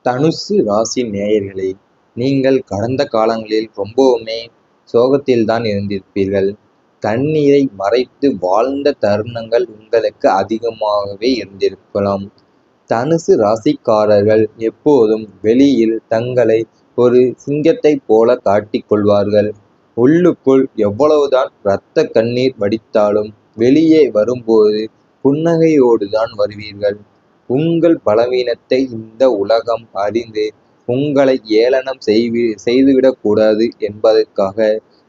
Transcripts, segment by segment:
தனுசு ராசி நேயர்களே, நீங்கள் கடந்த காலங்களில் ரொம்பவுமே சோகத்தில்தான் இருந்திருப்பீர்கள். கண்ணீரை மறைத்து வாழ்ந்த தருணங்கள் உங்களுக்கு அதிகமாகவே இருந்திருக்கலாம். தனுசு ராசிக்காரர்கள் எப்போதும் வெளியில் தங்களை ஒரு சிங்கத்தைப் போல காட்டிக் கொள்வார்கள். உள்ளுக்குள் எவ்வளவுதான் இரத்த கண்ணீர் வடித்தாலும் வெளியே வரும்போது புன்னகையோடுதான் வருவீர்கள். உங்கள் பலவீனத்தை இந்த உலகம் அறிந்து உங்களை ஏளனம் செய்துவிடக்கூடாது என்பதற்காக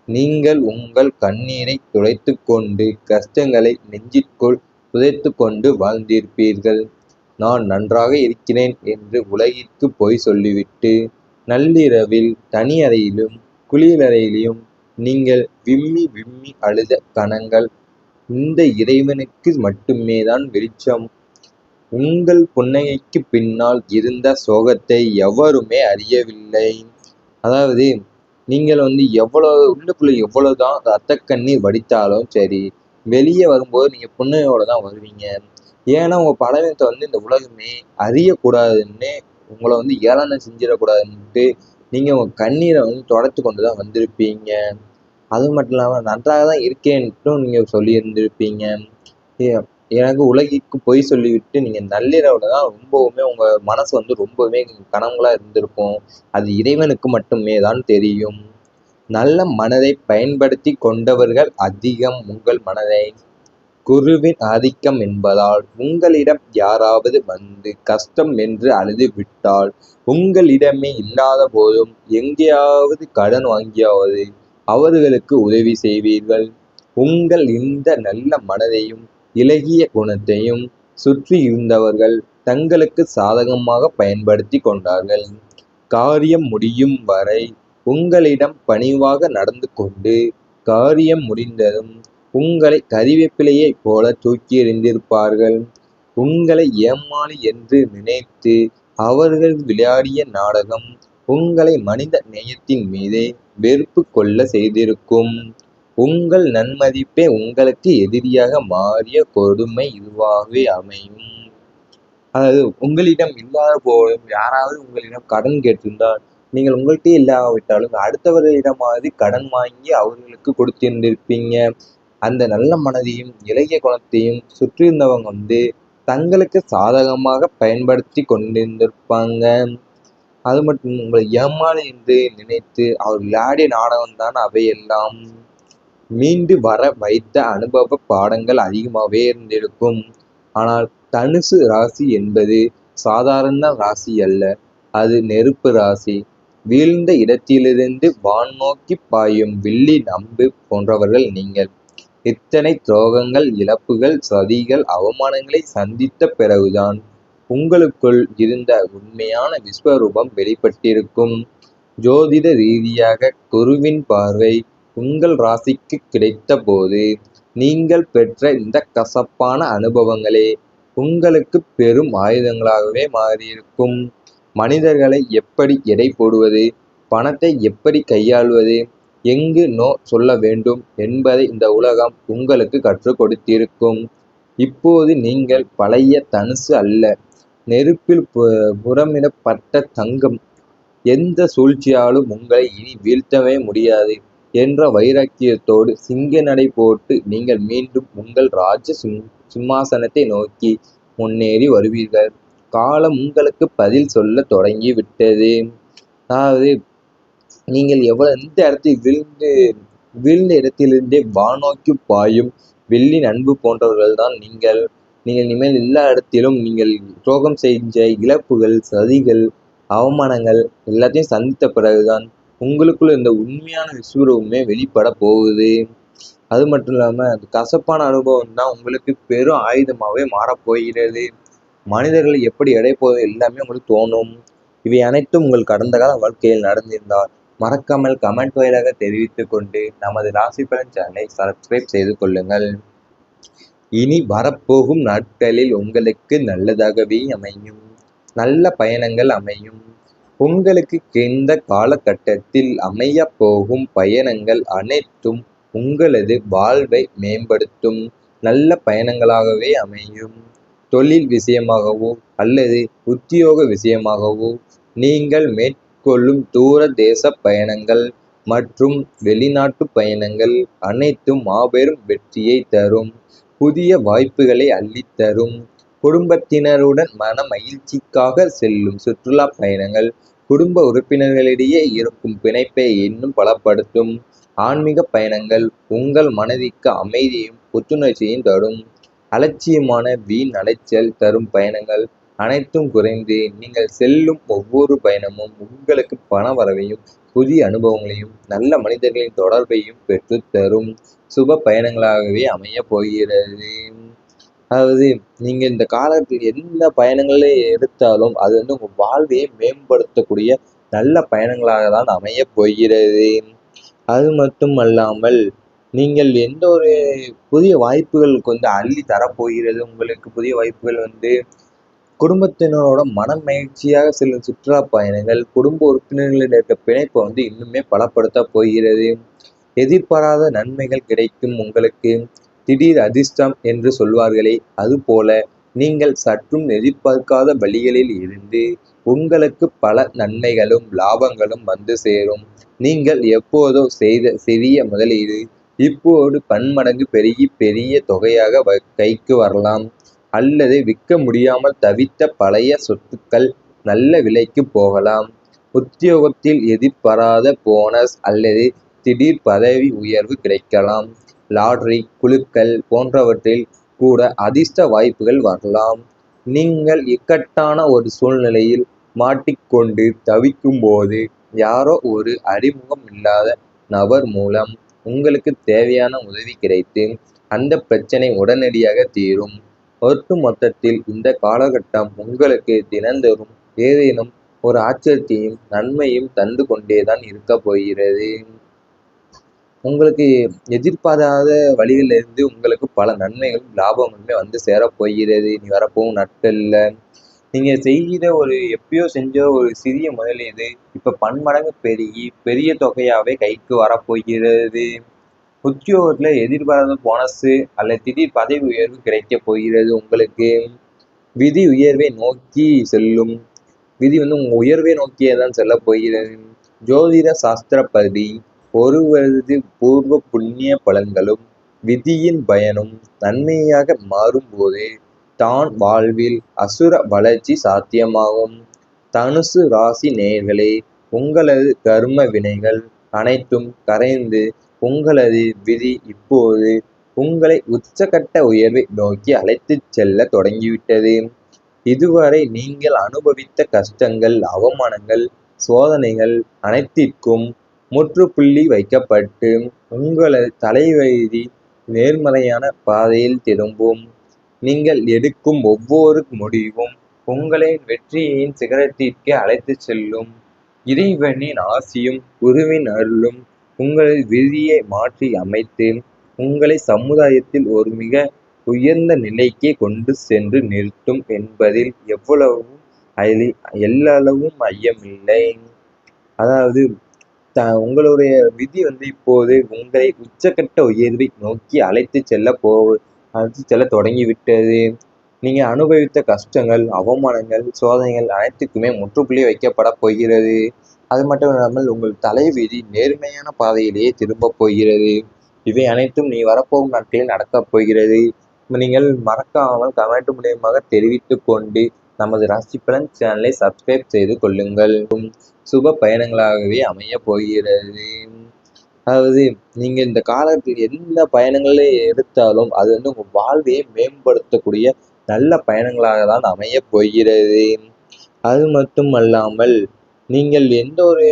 நீங்கள் உங்கள் கண்ணீரை துடைத்து கொண்டு கஷ்டங்களை நெஞ்சிற்குள் புதைத்து கொண்டு வாழ்ந்திருப்பீர்கள். நான் நன்றாக இருக்கிறேன் என்று உலகிற்கு பொய் சொல்லிவிட்டு நள்ளிரவில் தனி அறையிலும் குளியலறையிலும் நீங்கள் விம்மி விம்மி அழுத கணங்கள் இந்த இறைவனுக்கு மட்டுமே தான் வெளிச்சம். உங்கள் புன்னகைக்கு பின்னால் இருந்த சோகத்தை எவருமே அறியவில்லை. அதாவது நீங்கள் உள்ளுக்குள்ள எவ்வளவுதான் ரத்த கண்ணீர் வடித்தாலும் சரி, வெளியே வரும்போது நீங்க புன்னகையோட தான் வருவீங்க. ஏன்னா உங்க பலவீனத்தை இந்த உலகமே அறியக்கூடாதுன்னு, உங்களை ஏளனம் செஞ்சிடக்கூடாதுன்ட்டு நீங்க உங்க கண்ணீரை தொடச்சு கொண்டு தான் வந்திருப்பீங்க. அது மட்டும் இல்லாம நன்றாக தான் இருக்கேன்ட்டும் நீங்க சொல்லி இருந்திருப்பீங்க. எனக்கு உலகிற்கு பொய் சொல்லிவிட்டு நீங்க நள்ளிரவுல தான் ரொம்பவுமே உங்க மனசு ரொம்பவுமே கனவுகளா இருந்திருக்கும். அது இறைவனுக்கு மட்டுமே தான் தெரியும். நல்ல மனதை பயன்படுத்தி கொண்டவர்கள் அதிகம். உங்கள் மனதை குருவின் ஆதிக்கம் என்பதால் உங்களிடம் யாராவது வந்து கஷ்டம் என்று அழுது விட்டால் உங்களிடமே இல்லாத போதும் எங்கேயாவது கடன் வாங்கியாவது அவர்களுக்கு உதவி செய்வீர்கள். உங்கள் இந்த நல்ல மனதையும் இளகிய குணத்தையும் சுற்றி இருந்தவர்கள் தங்களுக்கு சாதகமாக பயன்படுத்தி கொண்டார்கள். காரியம் முடியும் வரை உங்களிடம் பணிவாக நடந்து கொண்டு காரியம் முடிந்ததும் உங்களை கறிவேப்பிலையைப் போல தூக்கி எறிந்திருப்பார்கள். உங்களை ஏமாளி என்று நினைத்து அவர்கள் விளையாடிய நாடகம் உங்களை மனித நேயத்தின் மீதே வெறுப்பு கொள்ள செய்திருக்கும். உங்கள் நன்மதிப்பே உங்களுக்கு எதிரியாக மாறிய கொடுமை இதுவாகவே அமையும். அதாவது உங்களிடம் இல்லாத போதும் யாராவது உங்களிடம் கடன் கேட்டிருந்தால் நீங்கள் உங்கள்கிட்டயே இல்லாவிட்டாலும் அடுத்தவர்களிடமாவது கடன் வாங்கி அவர்களுக்கு கொடுத்திருந்திருப்பீங்க. அந்த நல்ல மனதையும் இளகிய குணத்தையும் சுற்றியிருந்தவங்க தங்களுக்கு சாதகமாக பயன்படுத்தி கொண்டிருந்திருப்பாங்க. அது மட்டும் உங்களை ஏமாளி என்று நினைத்து அவர் விளையாடிய நாடகம்தான் அவையெல்லாம். மீண்டு வர வைத்த அனுபவ பாடங்கள் அதிகமாகவே இருந்திருக்கும். ஆனால் தனுசு ராசி என்பது சாதாரண ராசி அல்ல. அது நெருப்பு ராசி. வீழ்ந்த இடத்திலிருந்து வான் நோக்கி பாயும் வில்லின் அம்பு போன்றவர்கள் நீங்கள். இத்தனை துரோகங்கள், இழப்புகள், சதிகள், அவமானங்களை சந்தித்த பிறகுதான் உங்களுக்குள் இருந்த உண்மையான விஸ்வரூபம் வெளிப்பட்டிருக்கும். ஜோதிட ரீதியாக குருவின் பார்வை உங்கள் ராசிக்கு கிடைத்த போது நீங்கள் பெற்ற இந்த கசப்பான அனுபவங்களே உங்களுக்கு பெரும் ஆயுதங்களாகவே மாறியிருக்கும். மனிதர்களை எப்படி எடை போடுவது, பணத்தை எப்படி கையாள்வது, எங்கு நோ சொல்ல வேண்டும் என்பதை இந்த உலகம் உங்களுக்கு கற்றுக் கொடுத்திருக்கும். இப்போது நீங்கள் பழைய தனுசு அல்ல, நெருப்பில் புறமிடப்பட்ட தங்கம். எந்த சூழ்ச்சியாலும் உங்களை இனி வீழ்த்தவே முடியாது என்ற வைராக்கியத்தோடு சிங்க நடை போட்டு நீங்கள் மீண்டும் உங்கள் சிம்மாசனத்தை நோக்கி முன்னேறி வருவீர்கள். காலம் உங்களுக்கு பதில் சொல்ல தொடங்கி விட்டது. அதாவது நீங்கள் எந்த இடத்தில் வீழ்ந்த இடத்திலிருந்தே வானோக்கி பாயும் வெள்ளி அன்பு போன்றவர்கள் தான் நீங்கள். நீங்கள் இனிமேல் எல்லா இடத்திலும் நீங்கள் துரோகம் செஞ்ச இழப்புகள், சதிகள், அவமானங்கள் எல்லாத்தையும் சந்தித்த பிறகுதான் உங்களுக்குள்ள இந்த உண்மையான விஸ்வரூபமே வெளிப்பட போகுது. அது மட்டும் இல்லாம அந்த கசப்பான அனுபவம் தான் உங்களுக்கு பெரும் ஆயுதமாகவே மாறப்போகிறது. மனிதர்களை எப்படி எடை போவது எல்லாமே உங்களுக்கு தோணும். இவை அனைத்தும் உங்கள் கடந்த கால வாழ்க்கையில் நடந்திருந்தால் மறக்காமல் கமெண்ட் வாயிலாக தெரிவித்துக் கொண்டு நமது ராசி பலன் சேனலை சப்ஸ்கிரைப் செய்து கொள்ளுங்கள். இனி வரப்போகும் நாட்களில் உங்களுக்கு நல்லதாகவே அமையும். நல்ல பயணங்கள் அமையும். உங்களுக்கு இந்த காலகட்டத்தில் அமைய போகும் பயணங்கள் அனைத்தும் உங்களது வாழ்வை மேம்படுத்தும் நல்ல பயணங்களாகவே அமையும். தொழில் விஷயமாகவோ அல்லது உத்தியோக விஷயமாகவோ நீங்கள் மேற்கொள்ளும் தூர தேச பயணங்கள் மற்றும் வெளிநாட்டு பயணங்கள் அனைத்தும் மாபெரும் வெற்றியை தரும். புதிய வாய்ப்புகளை அள்ளித்தரும். குடும்பத்தினருடன் மன மகிழ்ச்சிக்காக செல்லும் சுற்றுலா பயணங்கள் குடும்ப உறுப்பினர்களிடையே இருக்கும் பிணைப்பை இன்னும் பலப்படுத்தும். ஆன்மீக பயணங்கள் உங்கள் மனதிற்கு அமைதியையும் புத்துணர்ச்சியையும் தரும். அலட்சியமான வீண் அலைச்சல் தரும் பயணங்கள் அனைத்தும் குறைந்து நீங்கள் செல்லும் ஒவ்வொரு பயணமும் உங்களுக்கு பண வரவையும் புதிய அனுபவங்களையும் நல்ல மனிதர்களின் தொடர்பையும் பெற்றுத் தரும் சுப பயணங்களாகவே அமையப் போகிறது. அதாவது நீங்க இந்த காலத்தில் எந்த பயணங்களை எடுத்தாலும் அது உங்க வாழ்வையை மேம்படுத்தக்கூடிய நல்ல பயணங்களாக தான் அமையப் போகிறது. அது மட்டும் அல்லாமல் நீங்கள் எந்த ஒரு புதிய வாய்ப்புகள் அள்ளி தரப்போகிறது. உங்களுக்கு புதிய வாய்ப்புகள் குடும்பத்தினரோட மனமகிழ்ச்சியாக செல்லும் சுற்றுலா பயணங்கள் குடும்ப உறுப்பினர்களிடம் இருக்க பிணைப்பை இன்னுமே பலப்படுத்தப் போகிறது. எதிர்பாராத நன்மைகள் கிடைக்கும் உங்களுக்கு. திடீர் அதிர்ஷ்டம் என்று சொல்வார்களே, அதுபோல நீங்கள் சற்றும் எதிர்பார்க்காத வழிகளில் இருந்து உங்களுக்கு பல நன்மைகளும் லாபங்களும் வந்து சேரும். நீங்கள் எப்போதோ செய்த சிறிய முதலீடு இப்போது பன்மடங்கு பெருகி பெரிய தொகையாக கைக்கு வரலாம். அல்லது விற்க முடியாமல் தவித்த பழைய சொத்துக்கள் நல்ல விலைக்கு போகலாம். உத்தியோகத்தில் எதிர்பாராத போனஸ் அல்லது திடீர் பதவி உயர்வு கிடைக்கலாம். லாட்டரி, குலுக்கல் போன்றவற்றில் கூட அதிர்ஷ்ட வாய்ப்புகள் வரலாம். நீங்கள் இக்கட்டான ஒரு சூழ்நிலையில் மாட்டிக்கொண்டு தவிக்கும் போது யாரோ ஒரு அறிமுகம் இல்லாத நபர் மூலம் உங்களுக்கு தேவையான உதவி கிடைத்து அந்த பிரச்சனை உடனடியாக தீரும். ஒட்டு மொத்தத்தில் இந்த காலகட்டம் உங்களுக்கு தினந்தோறும் ஏதேனும் ஒரு ஆச்சரியத்தையும் நன்மையும் தந்து கொண்டேதான் இருக்க போகிறது. உங்களுக்கு எதிர்பாராத வழிகளிலிருந்து உங்களுக்கு பல நன்மைகளும் லாபங்களுமே வந்து சேரப்போகிறது நீ வரப்போகும் நாட்கள்ல. நீங்க செய்கிற ஒரு எப்பயோ செஞ்ச ஒரு சிறிய முதலீடு இப்ப பன்மடங்கு பெருகி பெரிய தொகையாவே கைக்கு வரப்போகிறது. உத்தியோகத்துல எதிர்பாராத போனஸ் அல்லது திடீர் பதவி உயர்வு கிடைக்க போகிறது உங்களுக்கு. விதி உயர்வை நோக்கி செல்லும். விதி உங்க உயர்வை நோக்கியே தான் செல்ல போகிறது. ஜோதிட சாஸ்திரப்படி ஒருவரது பூர்வ புண்ணிய பலன்களும் விதியின் பயனும் நன்மையாக மாறும்போது தான் வாழ்வில் அசுர வளர்ச்சி சாத்தியமாகும். தனுசு ராசி நேயர்களே, உங்களது கர்ம வினைகள் அனைத்தும் கரைந்து உங்களது விதி இப்போது உங்களை உச்சகட்ட உயர்வை நோக்கி அழைத்துச் செல்ல தொடங்கிவிட்டது. இதுவரை நீங்கள் அனுபவித்த கஷ்டங்கள், அவமானங்கள், சோதனைகள் அனைத்திற்கும் முற்றுப்புள்ளி வைக்கப்பட்டு உங்களது தலைவிதி நேர்மறையான பாதையில் திரும்பும். நீங்கள் எடுக்கும் ஒவ்வொரு முடிவும் உங்களை வெற்றியின் சிகரத்திற்கு அழைத்துச் செல்லும். இறைவனின் ஆசியும் குருவின் அருளும் உங்களது விதியை மாற்றி அமைத்து உங்களை சமுதாயத்தில் ஒரு மிக உயர்ந்த நிலைக்கே கொண்டு சென்று நிறுத்தும் என்பதில் எல்லளவும் ஐயமில்லை. அதாவது உங்களுடைய விதி இப்போது உங்களை உச்சக்கட்ட உயர்வை நோக்கி அழைத்து செல்ல தொடங்கிவிட்டது. நீங்க அனுபவித்த கஷ்டங்கள், அவமானங்கள், சோதனைகள் அனைத்துக்குமே முற்றுப்புள்ளி வைக்கப்பட போகிறது. அது மட்டும் இல்லாமல் உங்கள் தலைவிதி நேர்மையான பாதையிலேயே திரும்ப போகிறது. இவை அனைத்தும் நீ வரப்போகும் நாட்களில் நடக்கப் போகிறது. நீங்கள் மறக்காமல் கமெண்ட் மூலியமாக தெரிவித்துக் கொண்டு நமது ராசி பலன் சேனலை சப்ஸ்கிரைப் செய்து கொள்ளுங்கள். சுப பயணங்களாகவே அமைய போகிறது. அதாவது நீங்க இந்த காலத்தில் எந்த பயணங்களை எடுத்தாலும் அது உங்க வாழ்வையை மேம்படுத்தக்கூடிய நல்ல பயணங்களாக தான் அமையப் போகிறது. அது மட்டும் அல்லாமல் நீங்கள் எந்த ஒரு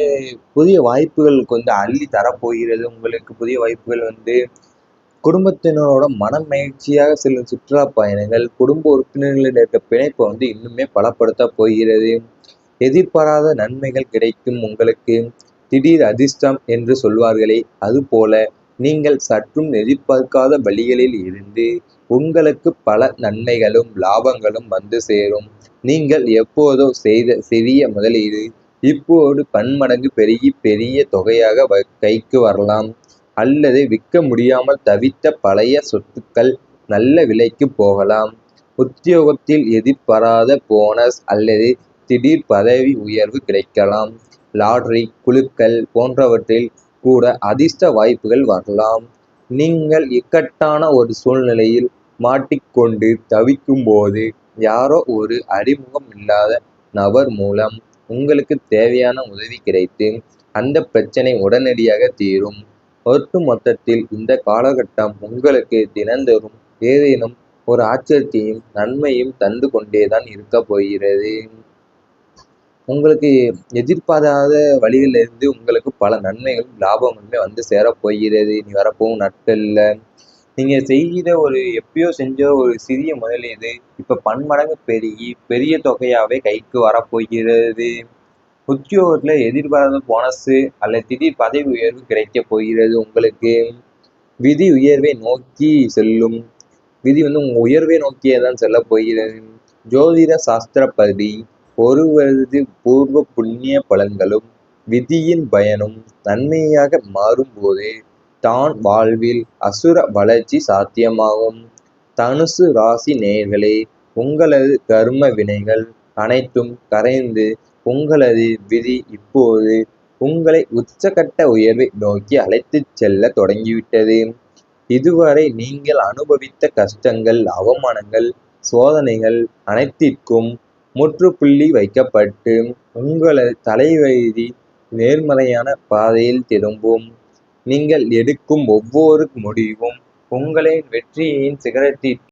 புதிய வாய்ப்புகள் அள்ளி தரப்போகிறது. உங்களுக்கு புதிய வாய்ப்புகள் குடும்பத்தினரோட மனமகிழ்ச்சியாக செல்லும் சுற்றுலா பயணங்கள் குடும்ப உறுப்பினர்களிடம் இருக்க பிணைப்பை இன்னுமே பலப்படுத்த போகிறது. எதிர்பாராத நன்மைகள் கிடைக்கும் உங்களுக்கு. திடீர் அதிர்ஷ்டம் என்று சொல்வார்களே, அதுபோல நீங்கள் சற்றும் எதிர்பார்க்காத வழிகளில் இருந்து உங்களுக்கு பல நன்மைகளும் லாபங்களும் வந்து சேரும். நீங்கள் எப்போதோ செய்த சிறிய முதலீடு இப்போது பன்மடங்கு பெருகி பெரிய தொகையாக கைக்கு வரலாம். அல்லது விற்க முடியாமல் தவித்த பழைய சொத்துக்கள் நல்ல விலைக்கு போகலாம். உத்தியோகத்தில் எதிர்பாராத போனஸ் அல்லது திடீர் பதவி உயர்வு கிடைக்கலாம். லாட்டரி, குலுக்கல் போன்றவற்றில் கூட அதிர்ஷ்ட வாய்ப்புகள் வரலாம். நீங்கள் இக்கட்டான ஒரு சூழ்நிலையில் மாட்டிக்கொண்டு தவிக்கும்போது, யாரோ ஒரு அறிமுகம் இல்லாத நபர் மூலம் உங்களுக்கு தேவையான உதவி கிடைத்து, அந்த பிரச்சனை உடனடியாக தீரும். ஒட்டுமொத்தத்தில் இந்த காலகட்டம் உங்களுக்கு தினந்தோறும் ஏதேனும் ஒரு ஆச்சரியத்தையும் நன்மையும் தந்து கொண்டேதான் இருக்கப் போகிறது. உங்களுக்கு எதிர்பாராத வழிகளிலிருந்து உங்களுக்கு பல நன்மைகளும் லாபங்களுமே வந்து சேரப்போகிறது இனி வரப்போகும் நாட்கள்ல. நீங்க செய்கிற ஒரு எப்பயோ செஞ்ச ஒரு சிறிய முதலீடு இப்ப பன்மடங்கு பெருகி பெரிய தொகையாவே கைக்கு வரப்போகிறது. உத்தியோகத்துல எதிர்பாராத போனஸ் அல்லது திடீர் பதவி உயர்வு கிடைக்கப் போகிறது உங்களுக்கு. விதி உயர்வை நோக்கி செல்லும். விதி உங்க உயர்வை நோக்கியே தான் செல்லப் போகிறது. ஜோதிட சாஸ்திரப்படி ஒருவரது பூர்வ புண்ணிய பலன்களும் விதியின் பயனும் நன்மையாக மாறும்போது தான் வாழ்வில் அசுர வளர்ச்சி சாத்தியமாகும். தனுசு ராசி நேயர்களே, உங்களது கர்ம வினைகள் அனைத்தும் கரைந்து உங்களது விதி இப்போது உங்களை உச்சகட்ட உயர்வை நோக்கி அழைத்துச் செல்ல தொடங்கிவிட்டது. இதுவரை நீங்கள் அனுபவித்த கஷ்டங்கள், அவமானங்கள், சோதனைகள் அனைத்திற்கும் முற்றுப்புள்ளி வைக்கப்பட்டு உங்களது தலைவிதி நேர்மறையான பாதையில் திரும்பும். நீங்கள் எடுக்கும் ஒவ்வொரு முடிவும் உங்களை வெற்றியின் சிகரத்திற்கு